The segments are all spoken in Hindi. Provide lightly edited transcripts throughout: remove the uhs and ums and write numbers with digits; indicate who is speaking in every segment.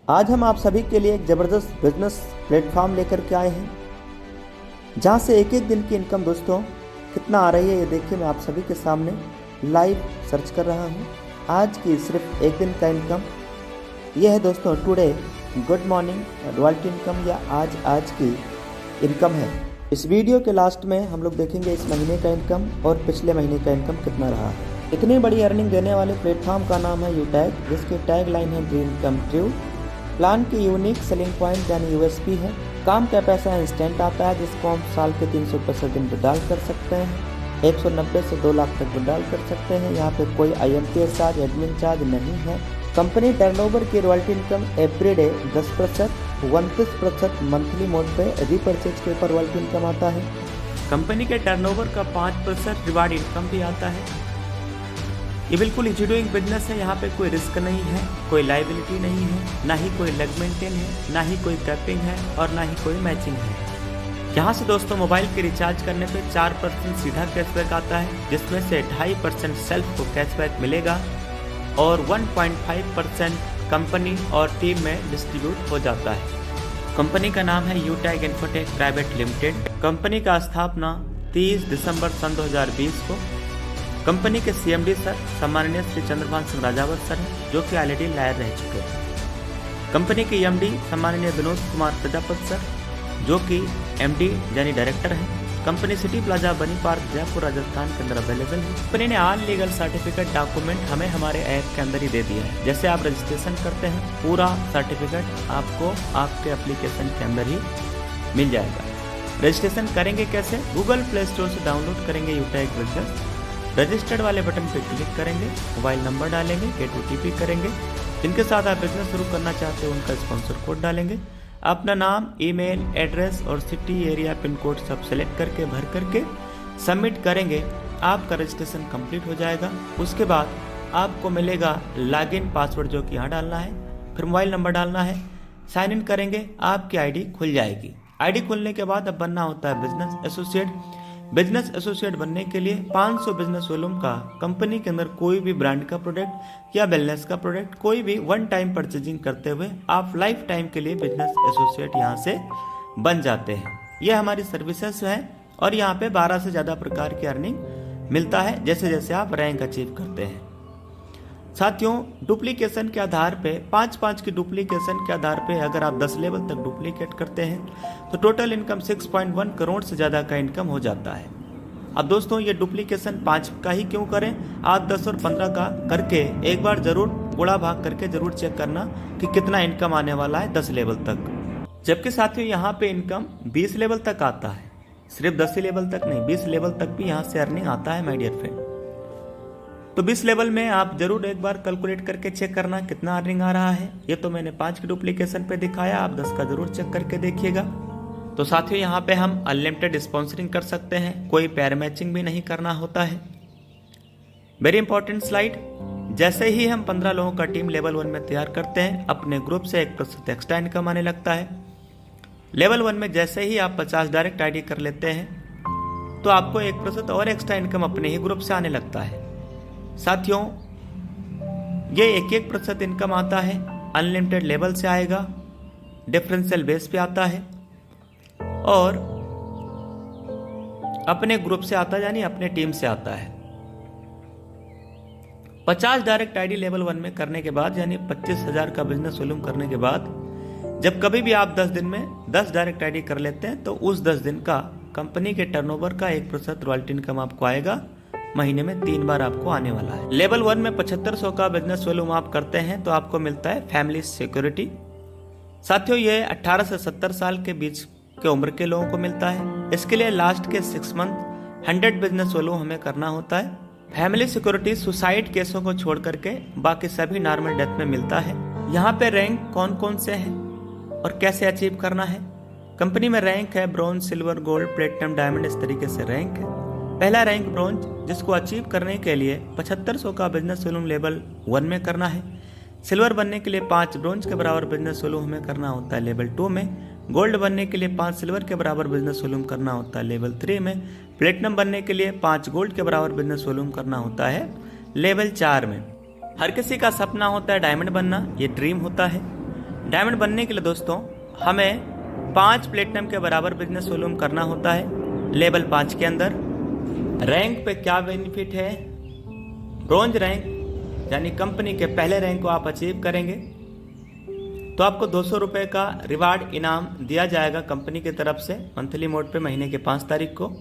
Speaker 1: आज हम आप सभी के लिए एक ज़बरदस्त बिजनेस प्लेटफॉर्म लेकर के आए हैं, जहां से एक एक दिन की इनकम दोस्तों कितना आ रही है ये देखिए। मैं आप सभी के सामने लाइव सर्च कर रहा हूं। आज की सिर्फ एक दिन का इनकम यह है दोस्तों। Today good morning royalty income या आज की इनकम है। इस वीडियो के लास्ट में हम लोग देखेंगे इस महीने का इनकम और पिछले महीने का इनकम कितना रहा है। इतनी बड़ी अर्निंग देने वाले प्लेटफॉर्म का नाम है यूटैग, जिसकी टैग लाइन है ड्रीम कम ट्रू। प्लान की यूनिक सेलिंग पॉइंट यानी यूएसपी है। काम का पैसा इंस्टेंट आता है, जिसको हम साल के 365 दिन विड्रॉल कर सकते हैं। 190 से 2 लाख तक विड्रॉल कर सकते हैं। यहाँ पे कोई IMPS चार्ज, एडमिन चार्ज नहीं है। कंपनी टर्नओवर की royalty income everyday 10%, 29% monthly mode पे रीपर्चेज के ऊपर रॉयल्टी इनकम आता है। कंपनी के टर्नओवर का 5% रिवार्ड इनकम भी आता है। ये बिल्कुल इजी डूइंग बिजनेस है। यहाँ पे कोई रिस्क नहीं है, कोई लाइबिलिटी नहीं है, ना ही कोई लेग मेंटेन है, ना ही कोई कैपिंग है और ना ही कोई मैचिंग है। यहाँ से दोस्तों मोबाइल के रिचार्ज करने पे 4% सीधा कैशबैक आता है, जिसमें से 2.5% सेल्फ को कैशबैक मिलेगा और 1.5% कंपनी और टीम में डिस्ट्रीब्यूट हो जाता है। कंपनी का नाम है यूटैग इन्फोटेक प्राइवेट लिमिटेड। कंपनी का स्थापना 30 दिसंबर सन 2020 को। कंपनी के CMD सर सम्माननीय श्री चंद्रभान सिंह राजावत सर हैं, जो कि ऑलरेडी लायर रह चुके हैं। कंपनी के MD सम्माननीय विनोद कुमार प्रजापति सर, जो कि MD यानी डायरेक्टर हैं। कंपनी सिटी प्लाजा बनी पार्क जयपुर राजस्थान के अंदर अवेलेबल है। कंपनी ने ऑल लीगल सर्टिफिकेट डॉक्यूमेंट हमें हमारे ऐप के अंदर ही दे दिया है। जैसे आप रजिस्ट्रेशन करते हैं, पूरा सर्टिफिकेट आपको आपके एप्लीकेशन के अंदर ही मिल जाएगा। रजिस्ट्रेशन करेंगे कैसे? गूगल प्ले स्टोर से डाउनलोड करेंगे यूटैग बिजनेस, रजिस्टर्ड वाले बटन पर क्लिक करेंगे, मोबाइल नंबर डालेंगे, गेट OTP करेंगे। जिनके साथ आप बिजनेस शुरू करना चाहते हो उनका स्पॉन्सर कोड डालेंगे। अपना नाम, ईमेल एड्रेस और सिटी एरिया पिन कोड सब सेलेक्ट करके भर करके सबमिट करेंगे। आपका रजिस्ट्रेशन कंप्लीट हो जाएगा। उसके बाद आपको मिलेगा लॉगिन पासवर्ड, जो कि यहाँ डालना है, फिर मोबाइल नंबर डालना है, साइन इन करेंगे, आपकी ID खुल जाएगी। ID खुलने के बाद अब बनना होता है बिजनेस एसोसिएट। बिजनेस एसोसिएट बनने के लिए 500 बिजनेस वॉल्यूम का कंपनी के अंदर कोई भी ब्रांड का प्रोडक्ट या वेलनेस का प्रोडक्ट, कोई भी वन टाइम परचेजिंग करते हुए आप लाइफ टाइम के लिए बिजनेस एसोसिएट यहाँ से बन जाते हैं। यह हमारी सर्विसेज है और यहाँ पे 12 से ज़्यादा प्रकार की अर्निंग मिलता है, जैसे जैसे आप रैंक अचीव करते हैं। साथियों, डुप्लीकेशन के आधार पे 5-5 की डुप्लीकेशन के आधार पे अगर आप 10 लेवल तक डुप्लीकेट करते हैं तो टोटल इनकम 6.1 करोड़ से ज़्यादा का इनकम हो जाता है। अब दोस्तों ये डुप्लीकेशन 5 का ही क्यों करें, 8, 10 और 15 का करके एक बार जरूर उड़ा भाग करके जरूर चेक करना कि कितना इनकम आने वाला है 10 लेवल तक। जबकि साथियों यहाँ पे इनकम 20 लेवल तक आता है, सिर्फ 10 लेवल तक नहीं, 20 लेवल तक भी यहाँ से अर्निंग आता है माय डियर फ्रेंड। तो 20 लेवल में आप जरूर एक बार कैलकुलेट करके चेक करना कितना अर्निंग आ रहा है। ये तो मैंने 5 की डुप्लीकेशन पे दिखाया, आप 10 का जरूर चेक करके देखिएगा। तो साथियों यहाँ पे हम अनलिमिटेड स्पॉन्सरिंग कर सकते हैं, कोई पेयर मैचिंग भी नहीं करना होता है। वेरी इंपॉर्टेंट स्लाइड, जैसे ही हम 15 लोगों का टीम लेवल 1 में तैयार करते हैं, अपने ग्रुप से 1% एक्स्ट्रा इनकम आने लगता है। लेवल 1 में जैसे ही आप 50 डायरेक्ट ID कर लेते हैं तो आपको 1% और एक्स्ट्रा इनकम अपने ही ग्रुप से आने लगता है। साथियों ये 1% इनकम आता है, अनलिमिटेड लेवल से आएगा, डिफरेंशियल बेस पे आता है और अपने ग्रुप से आता है, यानी अपने टीम से आता है। 50 डायरेक्ट ID लेवल 1 में करने के बाद, यानी 25,000 का बिजनेस वॉल्यूम करने के बाद, जब कभी भी आप 10 दिन में 10 डायरेक्ट ID कर लेते हैं तो उस 10 दिन का कंपनी के टर्नओवर का 1% रॉयल्टी इनकम आपको आएगा। महीने में 3 बार आपको आने वाला है। लेवल 1 में 7500 का बिजनेस वॉल्यूम आप करते हैं तो आपको मिलता है फैमिली सिक्योरिटी। साथियों ये 18 से 70 साल के बीच के उम्र के लोगों को मिलता है। इसके लिए लास्ट के 6 मंथ 100 बिजनेस वॉल्यूम हमें करना होता है। फैमिली सिक्योरिटी सुसाइड केसों को छोड़ करके बाकी सभी नॉर्मल डेथ में मिलता है। यहाँ पे रैंक कौन कौन से हैं और कैसे अचीव करना है। कंपनी में रैंक है bronze, silver, gold, platinum, diamond, इस तरीके से रैंक है। पहला रैंक ब्रॉन्ज, जिसको अचीव करने के लिए 7500 का बिजनेस वॉल्यूम लेवल 1 में करना है। सिल्वर बनने के लिए 5 ब्रॉन्ज के बराबर बिजनेस वॉल्यूम हमें करना होता है लेवल 2 में। गोल्ड बनने के लिए 5 सिल्वर के बराबर बिजनेस वॉल्यूम करना होता है लेवल 3 में। प्लेटिनम बनने के लिए 5 गोल्ड के बराबर बिजनेस वॉल्यूम करना होता है लेवल 4 में। हर किसी का सपना होता है डायमंड बनना, ये ड्रीम होता है। डायमंड बनने के लिए दोस्तों हमें 5 प्लेटिनम के बराबर बिजनेस वॉल्यूम करना होता है लेवल 5 के अंदर। रैंक पे क्या बेनिफिट है? ब्रॉन्ज रैंक यानी कंपनी के पहले रैंक को आप अचीव करेंगे तो आपको 200 रुपये का रिवार्ड इनाम दिया जाएगा कंपनी की तरफ से मंथली मोड पे महीने के 5 तारीख को।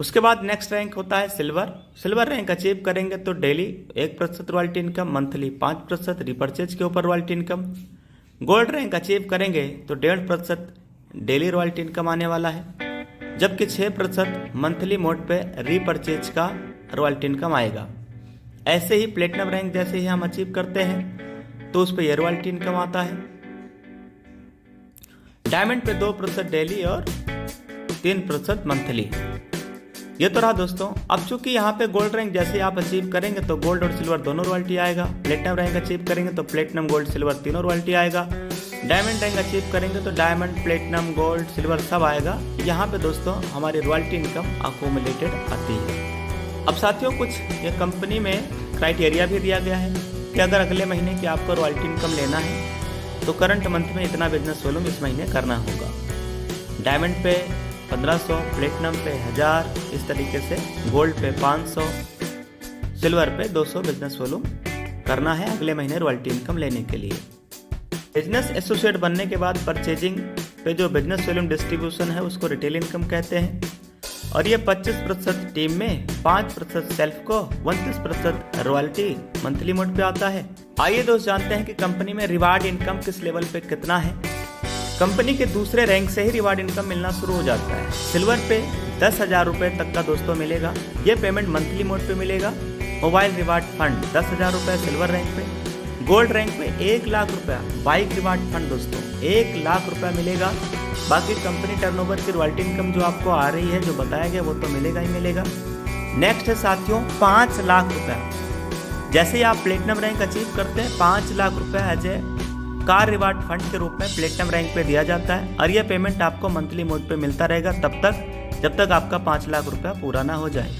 Speaker 1: उसके बाद नेक्स्ट रैंक होता है सिल्वर। सिल्वर रैंक अचीव करेंगे तो daily 1% royalty income, monthly 5% repurchase के ऊपर royalty income. Gold rank achieve करेंगे तो 1.5% डेली रॉयल्टी इनकम आने वाला है, जबकि 6% मंथली मोड पे रीपरचेज का रॉयल्टी इनकम आएगा। ऐसे ही प्लेटिनम रैंक जैसे ही हम अचीव करते हैं तो उस पर यह रॉयल्टी इनकम आता है। डायमंड पे 2% डेली और 3% मंथली। ये तो रहा दोस्तों। अब चूंकि यहाँ पे गोल्ड रैंक जैसे आप अचीव करेंगे तो गोल्ड और सिल्वर दोनों रॉयल्टी आएगा। प्लेटिनम रैंक अचीव करेंगे तो प्लेटिनम, गोल्ड, सिल्वर तीनों रॉयल्टी आएगा। डायमंड रैंक अचीव करेंगे तो डायमंड, प्लेटिनम, गोल्ड, सिल्वर सब आएगा। यहाँ पे दोस्तों हमारी रॉयल्टी इनकम अकोमुलेटेड आती है। अब साथियों कुछ ये कंपनी में क्राइटेरिया भी दिया गया है कि अगर अगले महीने की आपको रॉयल्टी इनकम लेना है तो करंट मंथ में इतना बिजनेस वॉल्यूम इस महीने करना होगा। डायमंड पे 1500, प्लेटिनम पे 1000, इस तरीके से गोल्ड पे 500, सिल्वर पे 200 बिजनेस वॉल्यूम करना है अगले महीने रॉयल्टी इनकम लेने के लिए। बिजनेस एसोसिएट बनने के बाद परचेजिंग पे जो बिजनेस वॉल्यूम डिस्ट्रीब्यूशन है उसको रिटेल इनकम कहते हैं और ये 25% टीम में, 5% सेल्फ को, 29% रॉयल्टी मंथली मोड पे आता है। आइए दोस्त जानते हैं कि कंपनी में रिवार्ड इनकम किस लेवल पे कितना है। कंपनी के दूसरे रैंक से ही रिवार्ड इनकम मिलना शुरू हो जाता है। सिल्वर पे 10,000 रुपये तक का दोस्तों मिलेगा। ये पेमेंट मंथली मोड पे मिलेगा। मोबाइल रिवार्ड फंड 10,000 रुपये सिल्वर रैंक पे। गोल्ड रैंक पे 1 लाख रुपया बाइक रिवार्ड फंड दोस्तों 1 लाख रुपया मिलेगा। बाकी कंपनी टर्नओवर की रॉयल्टी इनकम जो आपको आ रही है, जो बताया गया, वो तो मिलेगा ही मिलेगा। नेक्स्ट है साथियों 5 लाख रुपया। जैसे ही आप प्लेटिनम रैंक अचीव करते हैं 5 लाख रुपया as a car reward fund के रूप में प्लेटिनम रैंक पे दिया जाता है और यह पेमेंट आपको मंथली मोड पे मिलता रहेगा तब तक जब तक आपका 5 लाख रुपया पूरा ना हो जाए।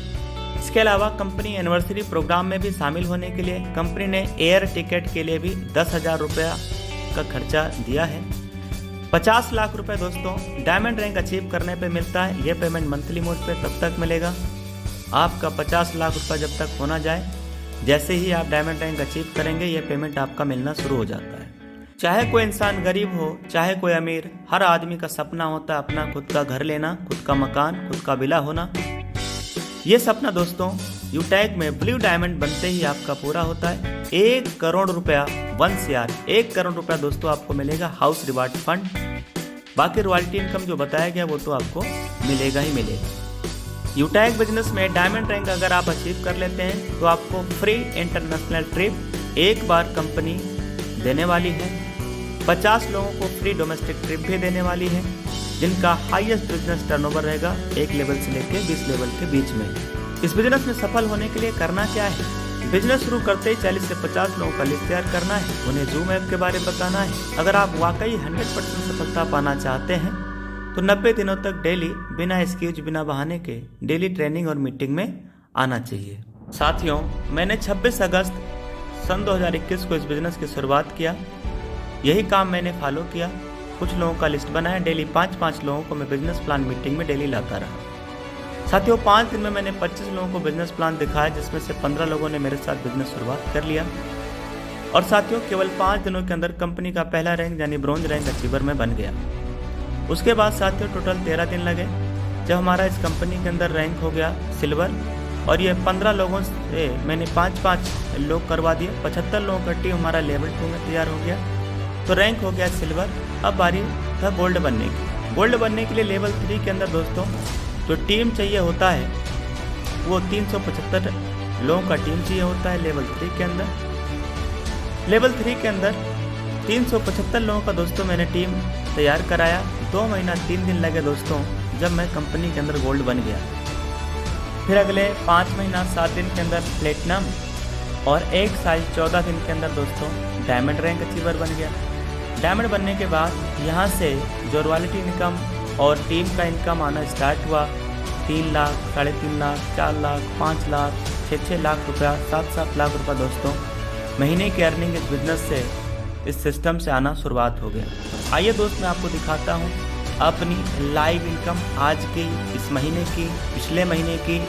Speaker 1: इसके अलावा कंपनी एनिवर्सरी प्रोग्राम में भी शामिल होने के लिए कंपनी ने एयर टिकट के लिए भी 10,000 रुपया का खर्चा दिया है। 50 लाख रुपए दोस्तों डायमंड रैंक अचीव करने पे मिलता है। यह पेमेंट मंथली मोड पे तब तक मिलेगा आपका 50 लाख रुपया जब तक होना जाए। जैसे ही आप डायमंड रैंक अचीव करेंगे यह पेमेंट आपका मिलना शुरू हो जाता है। चाहे कोई इंसान गरीब हो चाहे कोई अमीर, हर आदमी का सपना होता है अपना खुद का घर लेना, खुद का मकान, खुद का विला होना। ये सपना दोस्तों यूटैग में ब्लू डायमंड बनते ही आपका पूरा होता है। 1 करोड़ रुपया 1 CR 1 करोड़ रुपया दोस्तों आपको मिलेगा हाउस रिवार्ड फंड। बाकी रॉयल्टी इनकम जो बताया गया वो तो आपको मिलेगा ही मिलेगा। यूटैग बिजनेस में डायमंड रैंक अगर आप अचीव कर लेते हैं तो आपको फ्री इंटरनेशनल ट्रिप एक बार कंपनी देने वाली है। 50 लोगों को फ्री डोमेस्टिक ट्रिप भी देने वाली है जिनका हाईएस्ट बिजनेस टर्नओवर रहेगा 1 लेवल से लेकर 20 लेवल के बीच में। इस बिजनेस में सफल होने के लिए करना क्या है? बिजनेस शुरू करते ही 40 से 50 लोगों का लिस्ट तैयार करना है, उन्हें जूम ऐप के बारे में बताना है। अगर आप वाकई 100% सफलता पाना चाहते हैं तो 90 दिनों तक डेली बिना एक्सक्यूज, बिना बहाने के डेली ट्रेनिंग और मीटिंग में आना चाहिए। साथियों मैंने 26 अगस्त सन 2021 को इस बिजनेस की शुरुआत किया। यही काम मैंने फॉलो किया। कुछ लोगों का लिस्ट बनाया, डेली 5-5 लोगों को मैं बिजनेस प्लान मीटिंग में डेली लाता रहा। साथियों 5 दिन में मैंने 25 लोगों को बिजनेस प्लान दिखाया जिसमें से 15 लोगों ने मेरे साथ बिजनेस शुरुआत कर लिया। और साथियों केवल 5 दिनों के अंदर कंपनी का पहला रैंक यानी ब्रॉन्ज रैंक अचीवर में बन गया। उसके बाद साथियों टोटल 13 दिन लगे जब हमारा इस कंपनी के अंदर रैंक हो गया सिल्वर। और ये 15 लोगों से मैंने 5-5 लोग करवा दिए। 75 लोगों का टीम हमारा लेवल 2 में तैयार हो गया तो रैंक हो गया सिल्वर। अब बारी था गोल्ड बनने की। गोल्ड बनने के लिए लेवल 3 के अंदर दोस्तों जो टीम चाहिए होता है वो 375 लोगों का टीम चाहिए होता है लेवल 3 के अंदर। लेवल 3 के अंदर 375 लोगों का दोस्तों मैंने टीम तैयार कराया। 2 महीना 3 दिन लगे दोस्तों जब मैं कंपनी के अंदर गोल्ड बन गया। फिर अगले 5 महीना 7 दिन के अंदर प्लेटिनम और 1 साल 14 दिन के अंदर दोस्तों डायमंड रैंक अचीवर बन गया। डायमंड बनने के बाद यहाँ से जो रॉयल्टी इनकम और टीम का इनकम आना स्टार्ट हुआ। 3 लाख, 3.5 लाख, 4 लाख, 5 लाख, 6 लाख रुपया, 7 लाख रुपया दोस्तों महीने की अर्निंग इस बिजनेस से इस सिस्टम से आना शुरुआत हो गया। आइए दोस्त मैं आपको दिखाता हूँ अपनी लाइव इनकम आज की, इस महीने की, पिछले महीने की।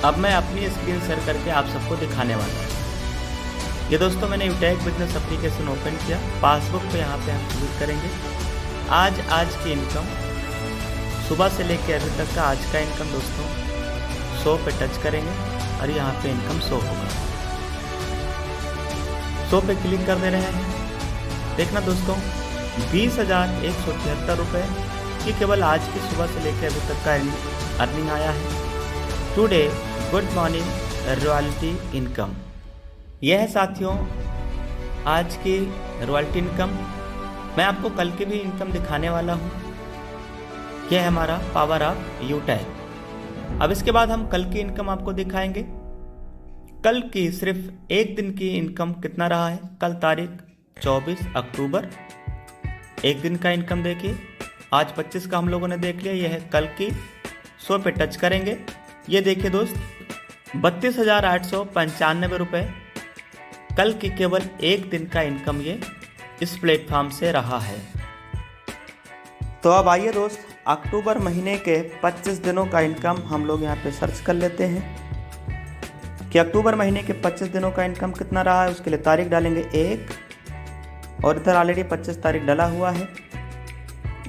Speaker 1: अब मैं अपनी स्क्रीन शेयर करके आप सबको दिखाने वाला हूँ। ये दोस्तों मैंने यूटैग बिजनेस एप्लीकेशन ओपन किया, पासबुक पे यहाँ पे हम क्लिक करेंगे। आज की इनकम सुबह से लेकर अभी तक का आज का इनकम दोस्तों 100 पे टच करेंगे और यहाँ पे इनकम 100 होगा। 100 पे क्लिक कर दे रहे हैं। देखना दोस्तों 20,173 रुपये ये केवल आज की सुबह से लेकर अभी तक का अर्निंग आया है। Today good morning royalty income, यह है साथियों आज की रॉयल्टी इनकम। मैं आपको कल की भी इनकम दिखाने वाला हूँ। यह है हमारा पावर ऑफ यूटैग। अब इसके बाद हम कल की इनकम आपको दिखाएंगे। कल की सिर्फ एक दिन की इनकम कितना रहा है। कल तारीख 24 अक्टूबर, एक दिन का इनकम देखिए। आज 25 का हम लोगों ने देख लिया। यह है कल की। 100 पे टच करेंगे। ये देखिए दोस्त 32,895 रुपये कल की केवल एक दिन का इनकम ये इस प्लेटफॉर्म से रहा है। तो अब आइए दोस्त अक्टूबर महीने के 25 दिनों का इनकम हम लोग यहाँ पे सर्च कर लेते हैं कि अक्टूबर महीने के 25 दिनों का इनकम कितना रहा है। उसके लिए तारीख डालेंगे 1 और इधर ऑलरेडी 25 तारीख डला हुआ है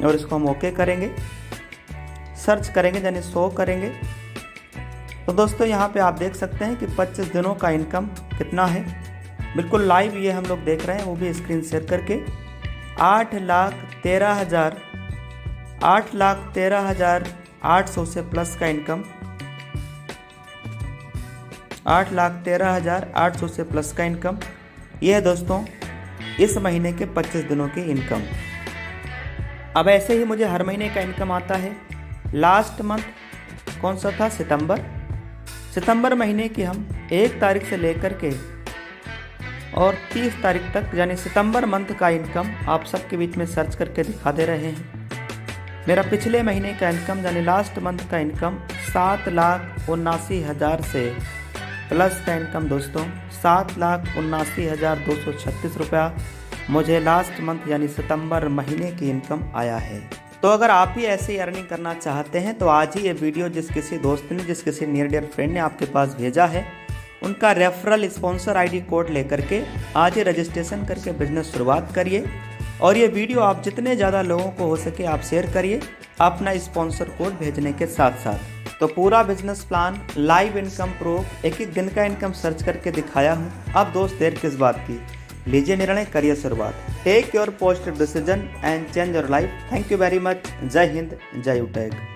Speaker 1: और इसको हम ओके करेंगे, सर्च करेंगे यानी 100 करेंगे। तो दोस्तों यहाँ पे आप देख सकते हैं कि 25 दिनों का इनकम कितना है। बिल्कुल लाइव ये हम लोग देख रहे हैं, वो भी स्क्रीन शेयर करके। 8,13,800 से प्लस का इनकम, 8,13,800 से प्लस का इनकम। यह है दोस्तों इस महीने के 25 दिनों की इनकम। अब ऐसे ही मुझे हर महीने का इनकम आता है। लास्ट मंथ कौन सा था, सितंबर महीने की हम 1 तारीख से लेकर के और 30 तारीख तक यानी सितंबर मंथ का इनकम आप सबके बीच में सर्च करके दिखा दे रहे हैं। मेरा पिछले महीने का इनकम यानी लास्ट मंथ का इनकम 7,79,000 से प्लस का इनकम दोस्तों 7,79,236 रुपया मुझे लास्ट मंथ यानी सितंबर महीने की इनकम आया है। तो अगर आप भी ऐसे ही अर्निंग करना चाहते हैं तो आज ही ये वीडियो जिस किसी दोस्त ने, जिस किसी नियर डियर फ्रेंड ने आपके पास भेजा है, उनका रेफरल स्पॉन्सर आईडी कोड लेकर के आज ही रजिस्ट्रेशन करके बिजनेस शुरुआत करिए। और ये वीडियो आप जितने ज़्यादा लोगों को हो सके आप शेयर करिए अपना स्पॉन्सर कोड भेजने के साथ साथ। तो पूरा business plan, live income proof, एक एक दिन का इनकम सर्च करके दिखाया हूँ। अब दोस्त देर किस बात की, लीजिए निर्णय, करिए शुरुआत। Take your positive decision and change your life. Thank you very much. जय हिंद, जय यूटैग।